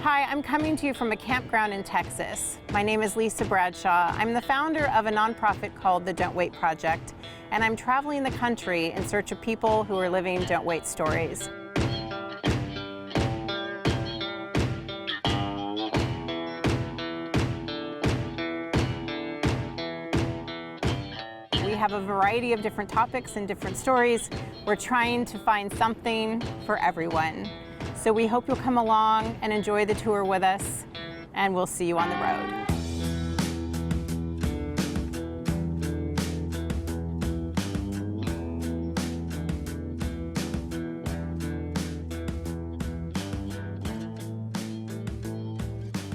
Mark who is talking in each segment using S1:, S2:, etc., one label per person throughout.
S1: Hi, I'm coming to you from a campground in Texas. My name is Lisa Bradshaw. I'm the founder of a nonprofit called the Don't Wait Project, and I'm traveling the country in search of people who are living Don't Wait stories. We have a variety of different topics and different stories. We're trying to find something for everyone. So we hope you'll come along and enjoy the tour with us, and we'll see you on the road.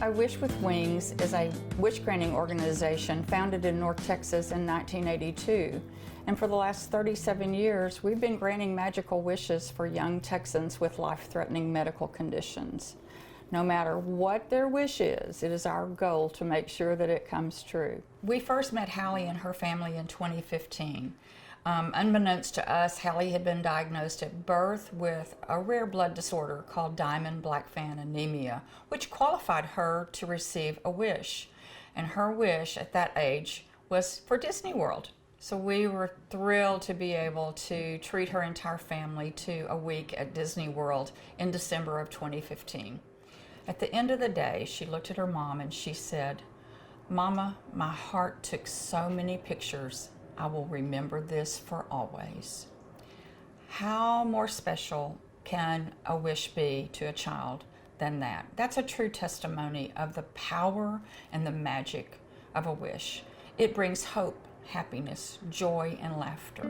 S2: A Wish with Wings is a wish granting organization founded in North Texas in 1982. And for the last 37 years, we've been granting magical wishes for young Texans with life-threatening medical conditions. No matter what their wish is, it is our goal to make sure that it comes true. We first met Hallie and her family in 2015. Unbeknownst to us, Hallie had been diagnosed at birth with a rare blood disorder called diamond blackfan anemia, which qualified her to receive a wish. And her wish at that age was for Disney World. So we were thrilled to be able to treat her entire family to a week at Disney World in December of 2015. At the end of the day, she looked at her mom and she said, "Mama, my heart took so many pictures. I will remember this for always." How more special can a wish be to a child than that? That's a true testimony of the power and the magic of a wish. It brings hope, happiness, joy, and laughter.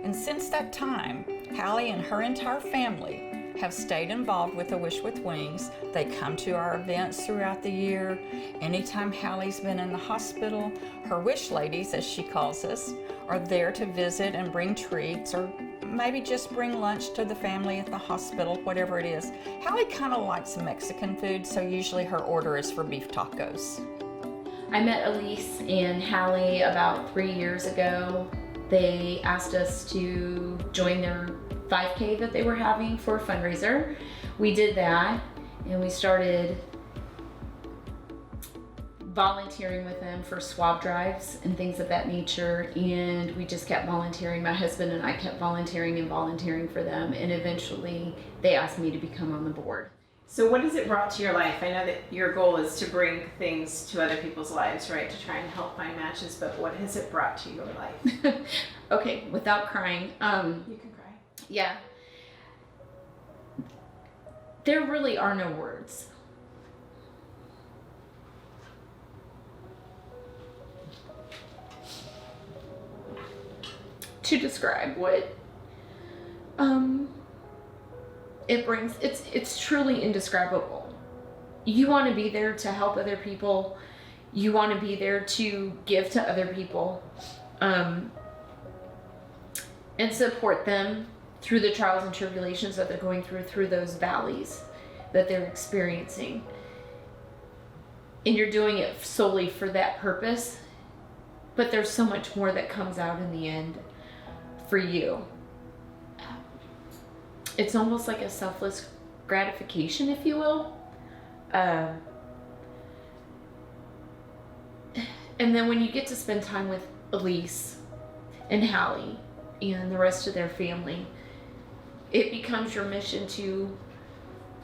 S2: And since that time, Hallie and her entire family have stayed involved with A Wish with Wings. They come to our events throughout the year. Anytime Hallie's been in the hospital, her wish ladies, as she calls us, are there to visit and bring treats, or maybe just bring lunch to the family at the hospital, whatever it is. Hallie kind of likes Mexican food, so usually her order is for beef tacos.
S3: I met Elise and Hallie about 3 years ago. They asked us to join their 5K that they were having for a fundraiser. We did that, and we started volunteering with them for swab drives and things of that nature, and we just kept volunteering. My husband and I kept volunteering and volunteering for them, and eventually they asked me to become on the board.
S1: So what has it brought to your life? I know that your goal is to bring things to other people's lives, right? To try and help find matches, but what has it brought to your life?
S3: Okay, without crying.
S1: You can cry.
S3: Yeah. There really are no words. To describe what it brings. It's truly indescribable. You want to be there to help other people. You want to be there to give to other people, and support them through the trials and tribulations that they're going through those valleys that they're experiencing. And you're doing it solely for that purpose, but there's so much more that comes out in the end for you. It's almost like a selfless gratification, if you will. And then when you get to spend time with Elise and Hallie and the rest of their family, it becomes your mission to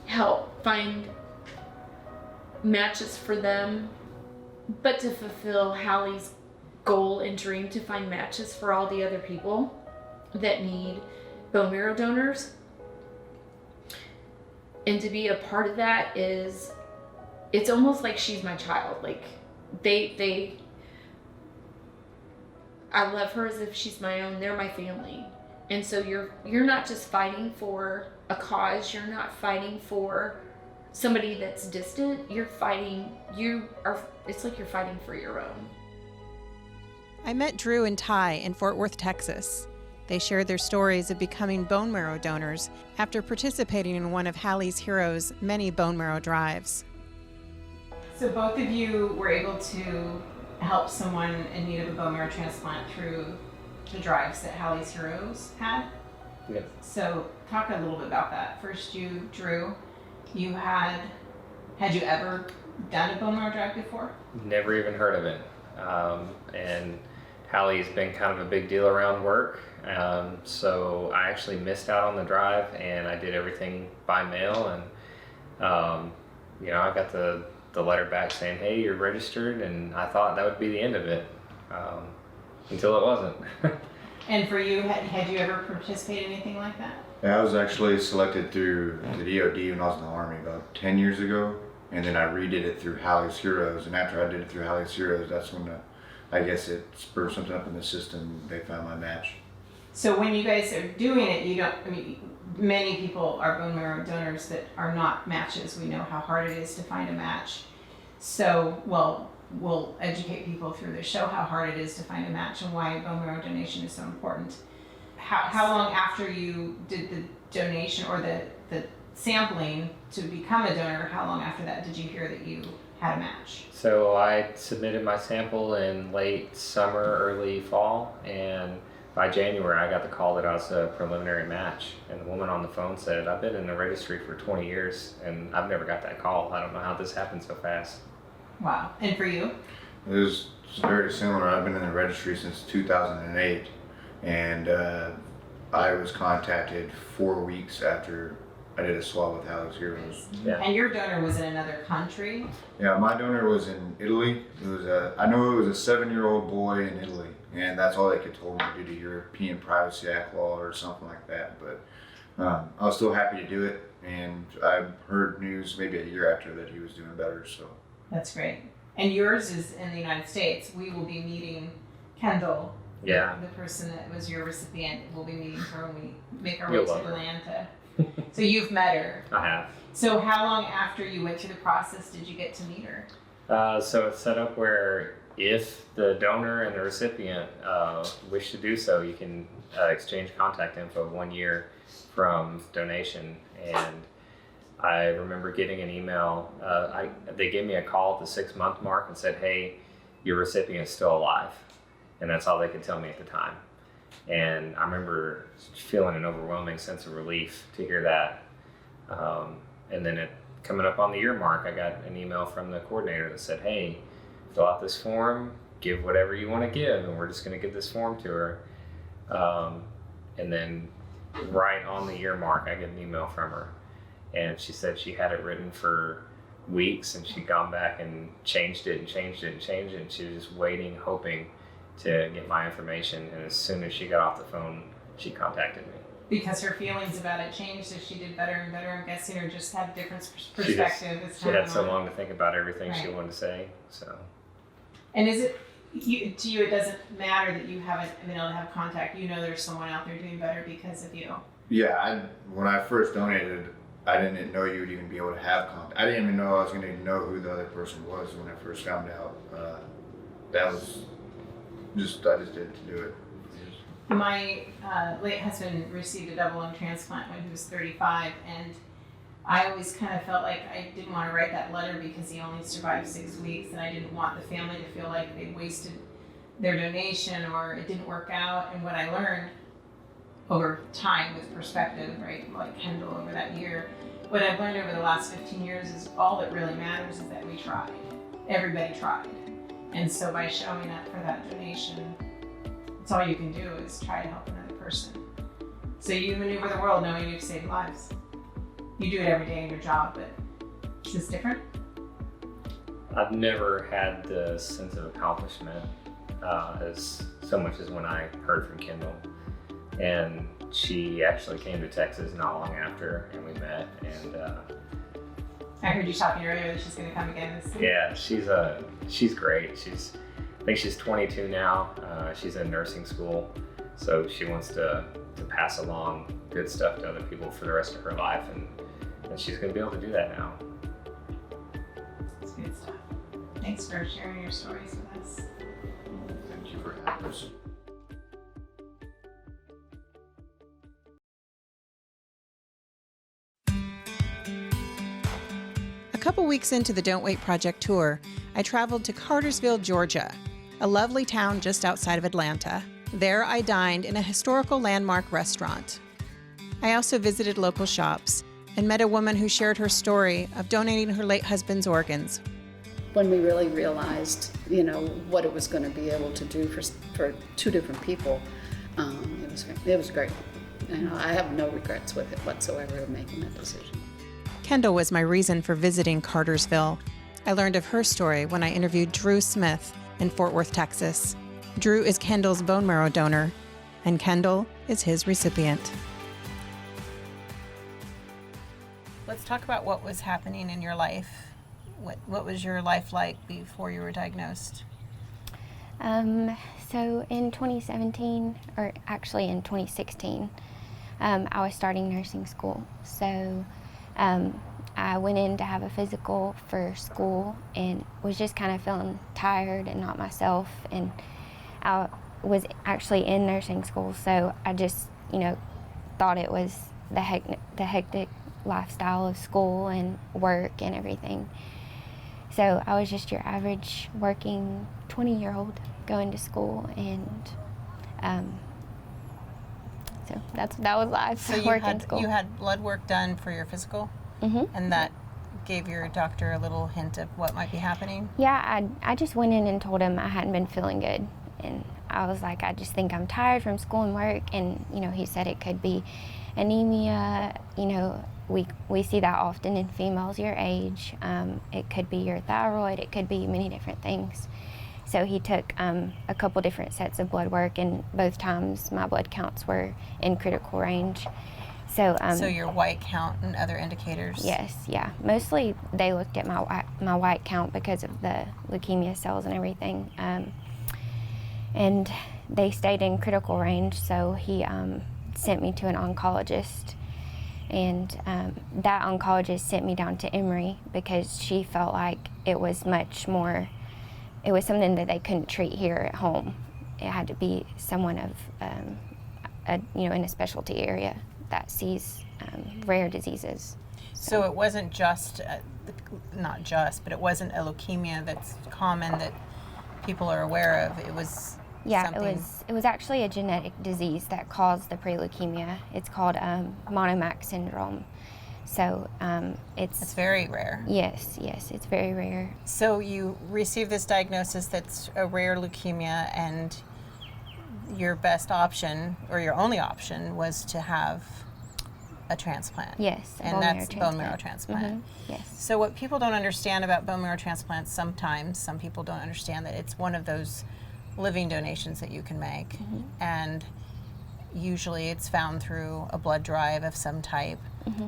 S3: help find matches for them, but to fulfill Hallie's goal and dream to find matches for all the other people that need bone marrow donors. And to be a part of that is, it's almost like she's my child. Like I love her as if she's my own. They're my family. And so you're not just fighting for a cause. You're not fighting for somebody that's distant. It's like you're fighting for your own.
S1: I met Drew and Ty in Fort Worth, Texas. They shared their stories of becoming bone marrow donors after participating in one of Hallie's Heroes' many bone marrow drives. So both of you were able to help someone in need of a bone marrow transplant through the drives that Hallie's Heroes had?
S4: Yes.
S1: So talk a little bit about that. First, you, Drew, you had Had you ever done a bone marrow drive before?
S4: Never even heard of it. And Hallie's been kind of a big deal around work. So I actually missed out on the drive, and I did everything by mail. And, you know, I got the letter back saying, hey, you're registered. And I thought that would be the end of it, until it wasn't.
S1: And for you, had you ever participated in anything like that?
S5: Yeah, I was actually selected through the DOD when I was in the Army about 10 years ago. And then I redid it through Hallie's Heroes. And after I did it through Hallie's Heroes, that's when I guess it spurred something up in the system. They found my match.
S1: So when you guys are doing it, you don't, I mean, many people are bone marrow donors that are not matches. We know how hard it is to find a match. So, well, we'll educate people through the show how hard it is to find a match and why bone marrow donation is so important. How long after you did the donation or the sampling to become a donor, how long after that did you hear that you had a match?
S4: So I submitted my sample in late summer, early fall, and by January I got the call that I was a preliminary match. And the woman on the phone said, I've been in the registry for 20 years and I've never got that call. I don't know how this happened so fast.
S1: Wow. And for you?
S5: It was very similar. I've been in the registry since 2008, and I was contacted 4 weeks after I did a swab with Hallie's Heroes.
S4: Yeah.
S1: And your donor was in another country?
S5: Yeah, my donor was in Italy. It was I know it was a 7-year-old boy in Italy, and that's all they could told me due to European Privacy Act law or something like that. But I was still happy to do it, and I heard news maybe a year after that he was doing better. So
S1: That's great. And yours is in the United States. We will be meeting Kendall,
S4: Yeah.
S1: the person that was your recipient. We'll be meeting her when we make our way
S4: You'll
S1: to
S4: love her.
S1: Atlanta. So you've met her.
S4: I have.
S1: So how long after you went through the process did you get to meet her?
S4: So it's set up where if the donor and the recipient wish to do so, you can exchange contact info 1 year from donation. And I remember getting an email. They gave me a call at the 6-month mark and said, hey, your recipient is still alive. And that's all they could tell me at the time. And I remember feeling an overwhelming sense of relief to hear that. And then coming up on the year mark, I got an email from the coordinator that said, hey, fill out this form, give whatever you want to give, and we're just going to give this form to her. And then right on the year mark, I get an email from her. And she said she had it written for weeks, and she'd gone back and changed it and changed it and changed it. And she was just waiting, hoping to get my information. And as soon as she got off the phone, she contacted me.
S1: Because her feelings about it changed as she did better and better, I'm guessing, or just had a different perspective.
S4: She had so long to think about everything she wanted to say. So.
S1: And is it, to you, it doesn't matter that you haven't been able to have contact. You know there's someone out there doing better because of you.
S5: yeah, when I first donated, I didn't know you would even be able to have contact. I didn't even know I was going to know who the other person was when I first found out. That was I just did to do it.
S1: My late husband received a double lung transplant when he was 35, and I always kind of felt like I didn't want to write that letter because he only survived 6 weeks, and I didn't want the family to feel like they wasted their donation or it didn't work out. And what I learned over time with perspective, right, like Kendall over that year, what I've learned over the last 15 years is all that really matters is that we tried. Everybody tried. And so by showing up for that donation, it's all you can do is try to help another person. So you maneuver the world knowing you've saved lives. You do it every day in your job, but is this different?
S4: I've never had the sense of accomplishment as so much as when I heard from Kendall. And she actually came to Texas not long after, and we met. And
S1: I heard you talking earlier that she's going to come again this year.
S4: yeah, she's great. I think she's 22 now. She's in nursing school, so she wants to pass along good stuff to other people for the rest of her life, and she's going to be able to do that now.
S1: It's good stuff. Thanks for sharing your stories with us.
S5: Thank you for having us.
S1: A couple weeks into the Don't Wait Project tour, I traveled to Cartersville, Georgia, a lovely town just outside of Atlanta. There I dined in a historical landmark restaurant. I also visited local shops and met a woman who shared her story of donating her late husband's organs.
S6: When we really realized, what it was going to be able to do for two different people, it was great. I have no regrets with it whatsoever of making that decision.
S1: Kendall was my reason for visiting Cartersville. I learned of her story when I interviewed Drew Smith in Fort Worth, Texas. Drew is Kendall's bone marrow donor, and Kendall is his recipient. Let's talk about what was happening in your life. What was your life like before you were diagnosed?
S7: So in 2017, or actually in 2016, I was starting nursing school. So I went in to have a physical for school and was just kind of feeling tired and not myself. And I was actually in nursing school, so I just, thought it was the hectic lifestyle of school and work and everything. So I was just your average working 20-year-old going to school, and so that was life.
S1: So you had blood work done for your physical, and that gave your doctor a little hint of what might be happening?
S7: Yeah, I just went in and told him I hadn't been feeling good, and I was like, I just think I'm tired from school and work, and he said it could be anemia. We see that often in females your age. It could be your thyroid. It could be many different things. So he took a couple different sets of blood work, and both times my blood counts were in critical range. So
S1: your white count and other indicators?
S7: Yes, yeah. Mostly they looked at my white count because of the leukemia cells and everything. And they stayed in critical range, so he sent me to an oncologist. And that oncologist sent me down to Emory because she felt like it was something that they couldn't treat here at home. It had to be someone of, in a specialty area that sees rare diseases.
S1: So it wasn't just, but it wasn't a leukemia that's common that people are aware of. It was something.
S7: It was actually a genetic disease that caused the pre-leukemia. It's called monomac syndrome. So it's
S1: very rare.
S7: Yes, it's very rare.
S1: So you received this diagnosis that's a rare leukemia, and your best option, or your only option, was to have a transplant.
S7: Yes,
S1: and that's bone marrow transplant.
S7: Yes.
S1: So what people don't understand about bone marrow transplants, sometimes some people don't understand that it's one of those living donations that you can make, and usually it's found through a blood drive of some type,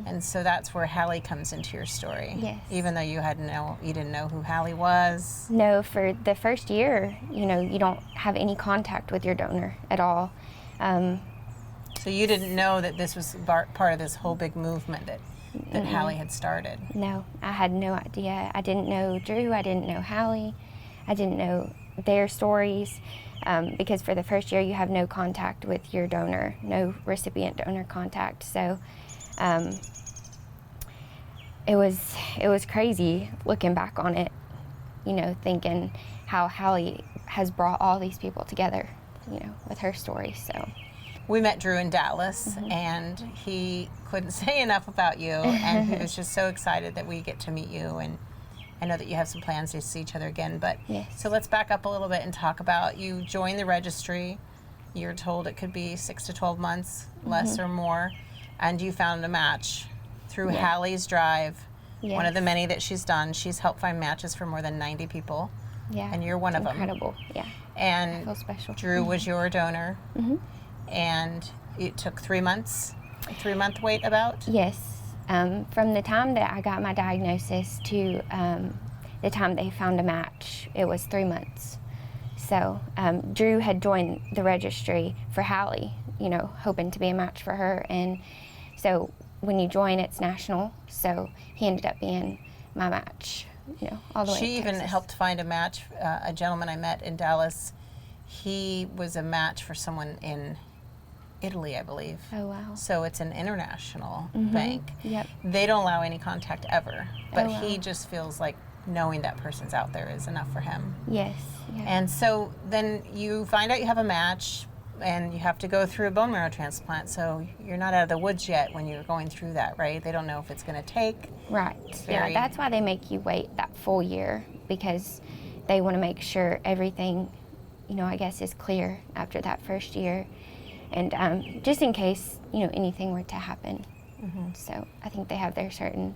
S1: and so that's where Hallie comes into your story.
S7: Yes.
S1: Even though you didn't know who Hallie was.
S7: No, for the first year, you don't have any contact with your donor at all.
S1: So you didn't know that this was part of this whole big movement that Hallie had started.
S7: No, I had no idea. I didn't know Drew. I didn't know Hallie. I didn't know their stories, because for the first year you have no contact with your donor, no recipient donor contact. So it was crazy looking back on it, thinking how Hallie has brought all these people together, with her story. So
S1: we met Drew in Dallas, and he couldn't say enough about you, and he was just so excited that we get to meet you, and I know that you have some plans to see each other again, but
S7: yes.
S1: So let's back up a little bit and talk about, you joined the registry. You're told it could be 6 to 12 months, less or more, and you found a match through Hallie's drive, one of the many that she's done. She's helped find matches for more than 90 people, and you're one of them.
S7: Incredible, yeah.
S1: And
S7: I feel special.
S1: Drew was your donor, and it took 3 months, a 3-month wait about?
S7: Yes. From the time that I got my diagnosis to the time they found a match, it was 3 months. So Drew had joined the registry for Hallie, hoping to be a match for her. And so when you join, it's national. So he ended up being my match, all the way to
S1: She even
S7: Texas.
S1: helped find a match. A gentleman I met in Dallas, he was a match for someone in Italy, I believe.
S7: Oh, wow.
S1: So it's an international bank.
S7: Yep.
S1: They don't allow any contact ever, but
S7: Oh, wow.
S1: he just feels like knowing that person's out there is enough for him.
S7: Yes. Yeah.
S1: And so then you find out you have a match. and you have to go through a bone marrow transplant, so you're not out of the woods yet when you're going through that, right? They don't know if it's going to take.
S7: Right. Yeah, that's why they make you wait that full year, because they want to make sure everything, I guess, is clear after that first year, and just in case, anything were to happen. Mm-hmm. So I think they have their certain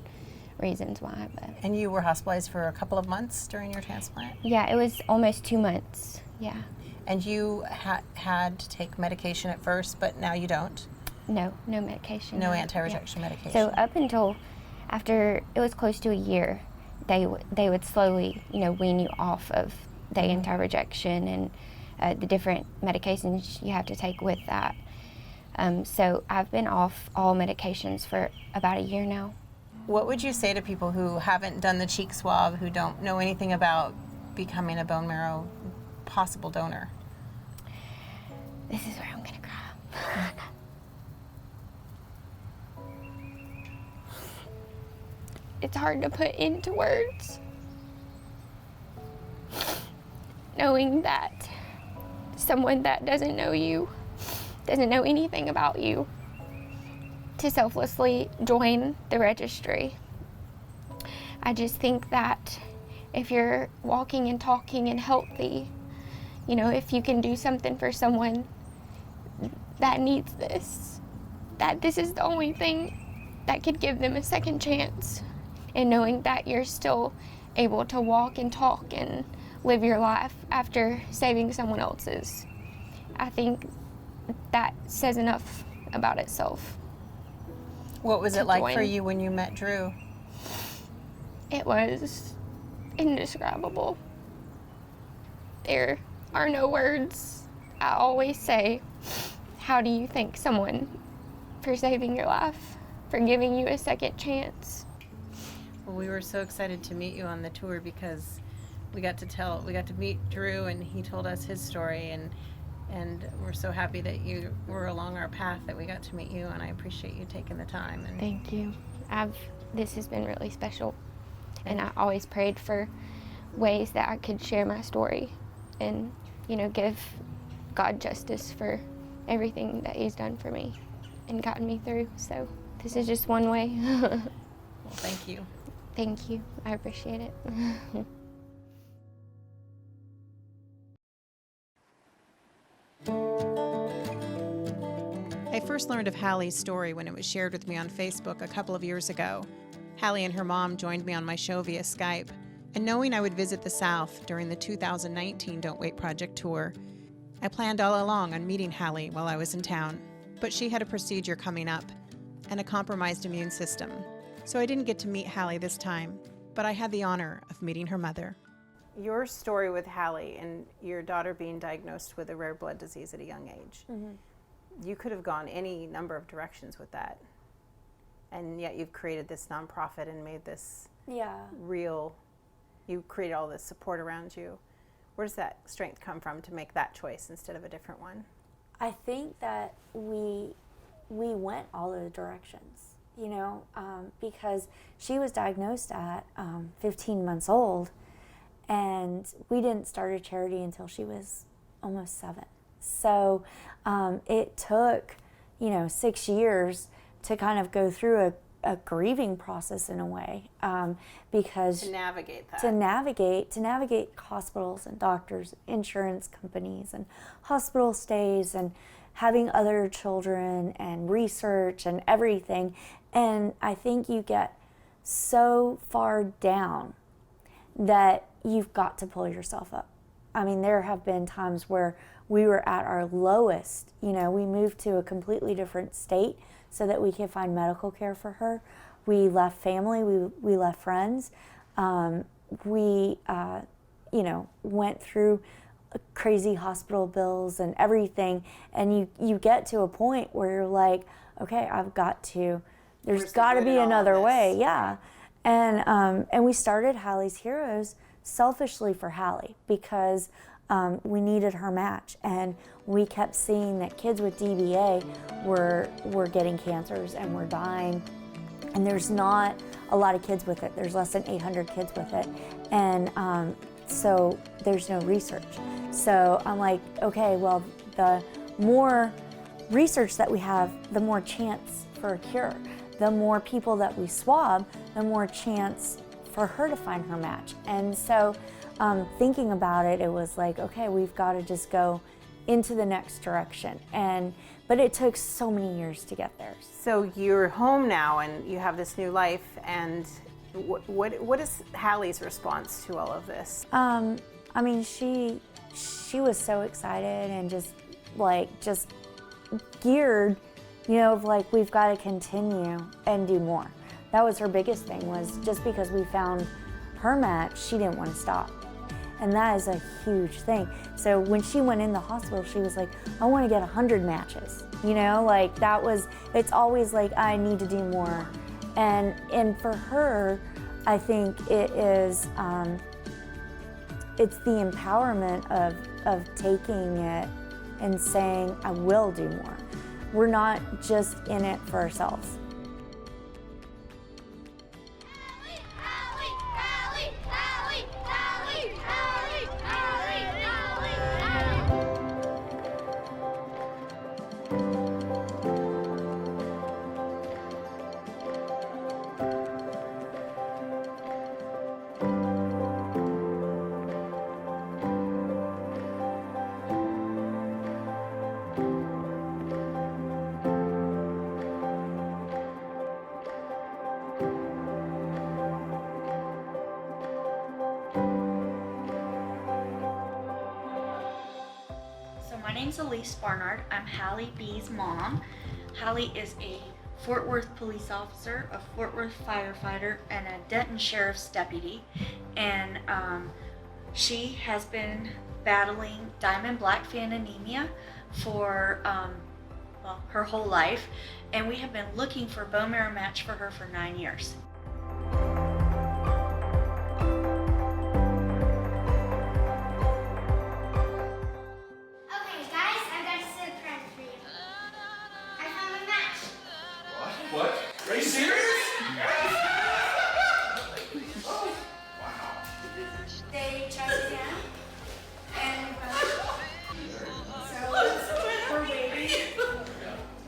S7: reasons why. But.
S1: And you were hospitalized for a couple of months during your transplant?
S7: Yeah, it was almost 2 months. Yeah.
S1: And you had to take medication at first, but now you don't?
S7: No medication.
S1: No anti-rejection medication.
S7: So up until after it was close to a year, they would slowly, wean you off of the anti-rejection and the different medications you have to take with that. So I've been off all medications for about a year now.
S1: What would you say to people who haven't done the cheek swab, who don't know anything about becoming a bone marrow possible donor?
S7: This is where I'm gonna cry. It's hard to put into words. Knowing that someone that doesn't know you, doesn't know anything about you, to selflessly join the registry. I just think that if you're walking and talking and healthy, if you can do something for someone that needs this, that this is the only thing that could give them a second chance. And knowing that you're still able to walk and talk and live your life after saving someone else's, I think that says enough about itself.
S1: What was it like for you when you met Drew?
S7: It was indescribable. There are no words. I always say, how do you thank someone for saving your life, for giving you a second chance?
S1: Well, we were so excited to meet you on the tour because we got to meet Drew, and he told us his story, and we're so happy that you were along our path, that we got to meet you, and I appreciate you taking the time. And
S7: thank you. This has been really special, and I always prayed for ways that I could share my story and, give God justice for everything that He's done for me and gotten me through. So this is just one way.
S1: Well, thank you.
S7: Thank you. I appreciate it.
S1: I first learned of Hallie's story when it was shared with me on Facebook a couple of years ago. Hallie and her mom joined me on my show via Skype, and knowing I would visit the South during the 2019 Don't Wait Project tour, I planned all along on meeting Hallie while I was in town. But she had a procedure coming up and a compromised immune system, so I didn't get to meet Hallie this time, but I had the honor of meeting her mother. Your story with Hallie and your daughter being diagnosed with a rare blood disease at a young age, you could have gone any number of directions with that, and yet you've created this nonprofit and made this real, you created all this support around you. Where does that strength come from to make that choice instead of a different one?
S8: I think that we went all the directions, because she was diagnosed at 15 months old, and we didn't start a charity until she was almost 7. So it took, 6 years to kind of go through a grieving process in a way, because
S1: to navigate that.
S8: To navigate hospitals and doctors, insurance companies, and hospital stays, and having other children and research and everything. And I think you get so far down that you've got to pull yourself up. I mean, there have been times where we were at our lowest. We moved to a completely different state so that we could find medical care for her. We left family, we left friends. We went through crazy hospital bills and everything. And you get to a point where you're like, okay, there's got to be another way. Yeah. And we started Hallie's Heroes selfishly for Hallie, because we needed her match, and we kept seeing that kids with DBA were getting cancers and were dying, and there's not a lot of kids with it. There's less than 800 kids with it, and so there's no research. So I'm like, okay, well, the more research that we have, the more chance for a cure. The more people that we swab, the more chance for her to find her match. And so thinking about it, it was like, okay, we've got to just go into the next direction. But it took so many years to get there.
S1: So you're home now and you have this new life, and what is Hallie's response to all of this?
S8: I mean, she was so excited and just geared, you know, of like, we've got to continue and do more. That was her biggest thing, was just because we found her match, she didn't want to stop. And that is a huge thing. So when she went in the hospital, she was like, I want to get 100 matches. You know, like that was, it's always like, I need to do more. And for her, I think it is, it's the empowerment of taking it and saying, I will do more. We're not just in it for ourselves.
S9: My name's Elise Barnard. I'm Hallie B's mom. Hallie is a Fort Worth police officer, a Fort Worth firefighter, and a Denton Sheriff's deputy. And she has been battling diamond black fan anemia for her whole life. And we have been looking for a bone marrow match for her for 9 years.
S10: What? Are you serious? Oh, wow.
S9: They checked it in, and so we're waiting.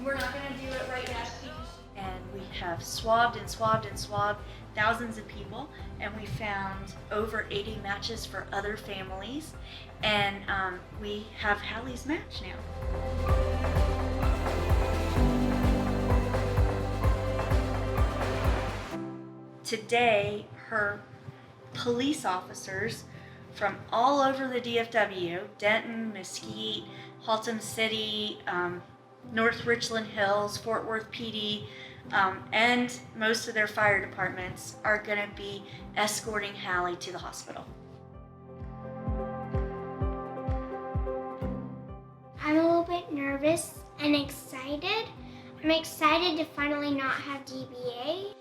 S9: We're not going to do it right now. And we have swabbed and swabbed and swabbed thousands of people, and we found over 80 matches for other families, and we have Hallie's match now. Today, her police officers from all over the DFW, Denton, Mesquite, Haltom City, North Richland Hills, Fort Worth PD, and most of their fire departments are going to be escorting Hallie to the hospital.
S11: I'm a little bit nervous and excited. I'm excited to finally not have DBA.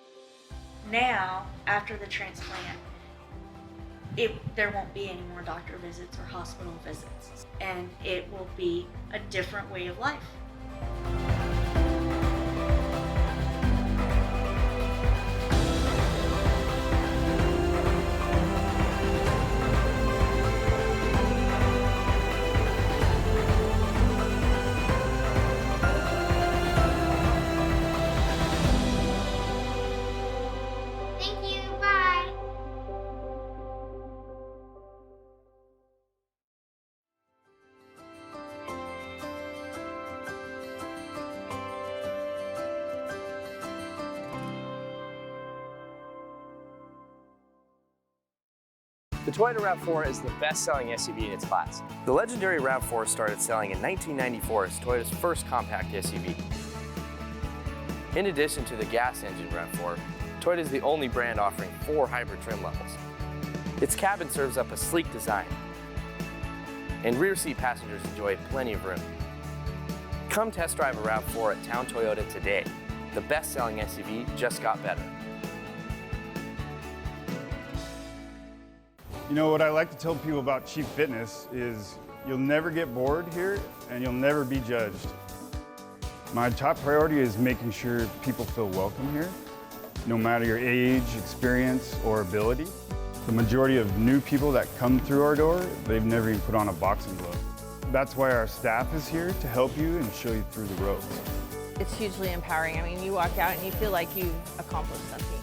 S9: Now, after the transplant, there won't be any more doctor visits or hospital visits, and it will be a different way of life.
S12: The Toyota RAV4 is the best-selling SUV in its class. The legendary RAV4 started selling in 1994 as Toyota's first compact SUV. In addition to the gas engine RAV4, Toyota is the only brand offering 4 hybrid trim levels. Its cabin serves up a sleek design, and rear seat passengers enjoy plenty of room. Come test drive a RAV4 at Town Toyota today. The best-selling SUV just got better.
S13: You know, what I like to tell people about Cheap Fitness is you'll never get bored here and you'll never be judged. My top priority is making sure people feel welcome here, no matter your age, experience, or ability. The majority of new people that come through our door, they've never even put on a boxing glove. That's why our staff is here to help you and show you through the ropes.
S14: It's hugely empowering. I mean, you walk out and you feel like you've accomplished something.